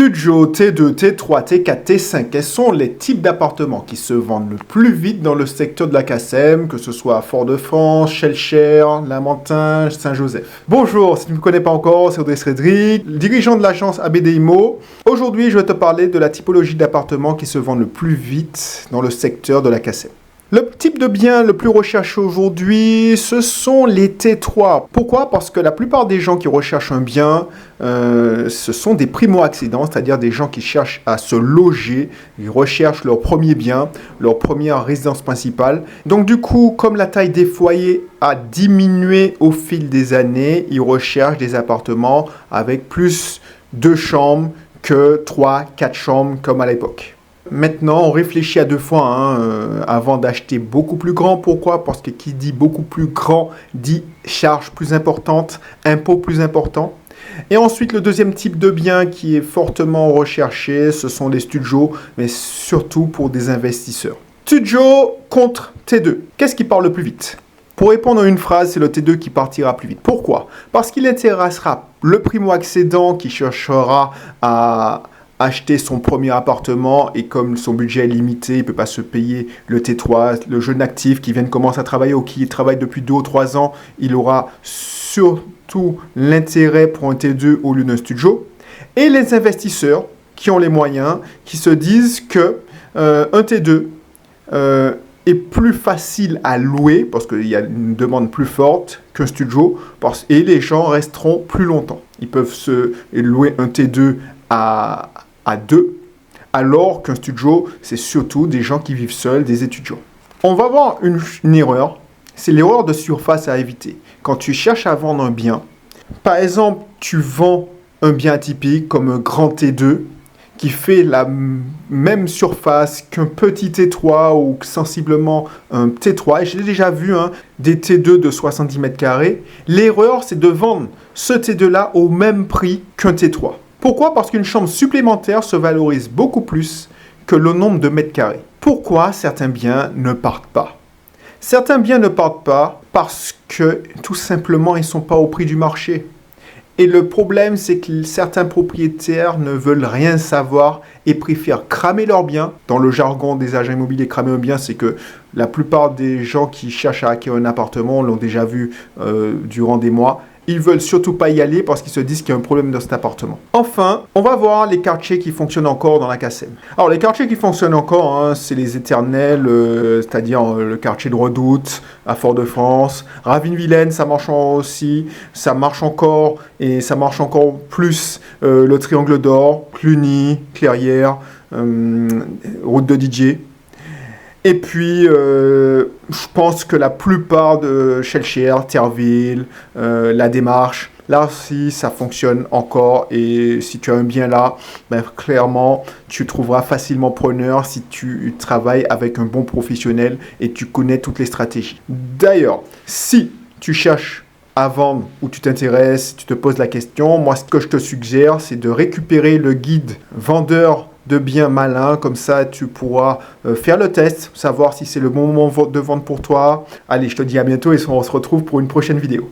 Studio, T2, T3, T4, T5, quels sont les types d'appartements qui se vendent le plus vite dans le secteur de la KSM, que ce soit à Fort-de-France, Shellshare, Lamentin, Saint-Joseph. Bonjour, si tu ne me connais pas encore, c'est Audrey Cédric, dirigeant de l'agence ABD Immo. Aujourd'hui, je vais te parler de la typologie d'appartements qui se vendent le plus vite dans le secteur de la KSM. Le type de bien le plus recherché aujourd'hui, ce sont les T3. Pourquoi? Parce que la plupart des gens qui recherchent un bien, ce sont des primo-accédants, c'est-à-dire des gens qui cherchent à se loger, ils recherchent leur premier bien, leur première résidence principale. Donc du coup, comme la taille des foyers a diminué au fil des années, ils recherchent des appartements avec plus de chambres que 3, 4 chambres comme à l'époque. Maintenant, on réfléchit à deux fois avant d'acheter beaucoup plus grand. Pourquoi? Parce que qui dit beaucoup plus grand dit charge plus importante, impôt plus important. Et ensuite, le deuxième type de bien qui est fortement recherché, ce sont les studios, mais surtout pour des investisseurs. Studio contre T2. Qu'est-ce qui part le plus vite? Pour répondre à une phrase, c'est le T2 qui partira plus vite. Pourquoi? Parce qu'il intéressera le primo-accédant qui cherchera à acheter son premier appartement et comme son budget est limité, il ne peut pas se payer le T3, le jeune actif qui vient de commencer à travailler ou qui travaille depuis 2 ou 3 ans, il aura surtout l'intérêt pour un T2 au lieu d'un studio. Et les investisseurs qui ont les moyens, qui se disent que un T2 est plus facile à louer parce qu'il y a une demande plus forte qu'un studio et les gens resteront plus longtemps. Ils peuvent se louer un T2 à 2, alors qu'un studio, c'est surtout des gens qui vivent seuls, des étudiants. On va voir une erreur, c'est l'erreur de surface à éviter. Quand tu cherches à vendre un bien, par exemple, tu vends un bien atypique comme un grand T2 qui fait la même surface qu'un petit T3 ou sensiblement un T3. Et j'ai déjà vu des T2 de 70 mètres carrés. L'erreur, c'est de vendre ce T2-là au même prix qu'un T3. Pourquoi? Parce qu'une chambre supplémentaire se valorise beaucoup plus que le nombre de mètres carrés. Pourquoi certains biens ne partent pas? Certains biens ne partent pas parce que tout simplement ils ne sont pas au prix du marché. Et le problème, c'est que certains propriétaires ne veulent rien savoir et préfèrent cramer leurs biens. Dans le jargon des agents immobiliers, cramer un bien, c'est que la plupart des gens qui cherchent à acquérir un appartement l'ont déjà vu durant des mois. Ils veulent surtout pas y aller parce qu'ils se disent qu'il y a un problème dans cet appartement. Enfin, on va voir les quartiers qui fonctionnent encore dans la KSM. Alors, les quartiers qui fonctionnent encore, c'est les éternels, c'est-à-dire le quartier de Redoute, à Fort-de-France. Ravine-Vilaine, ça marche aussi. Ça marche encore et ça marche encore plus. Le Triangle d'Or, Cluny, Clairières, route de Didier. Et puis, je pense que la plupart de Shellshare, Terreville, La Démarche, là aussi, ça fonctionne encore. Et si tu as un bien là, clairement, tu trouveras facilement preneur si tu travailles avec un bon professionnel et tu connais toutes les stratégies. D'ailleurs, si tu cherches à vendre ou tu t'intéresses, tu te poses la question, moi, ce que je te suggère, c'est de récupérer le guide vendeur de biens malins, comme ça tu pourras faire le test, savoir si c'est le bon moment de vendre pour toi. Allez, je te dis à bientôt et on se retrouve pour une prochaine vidéo.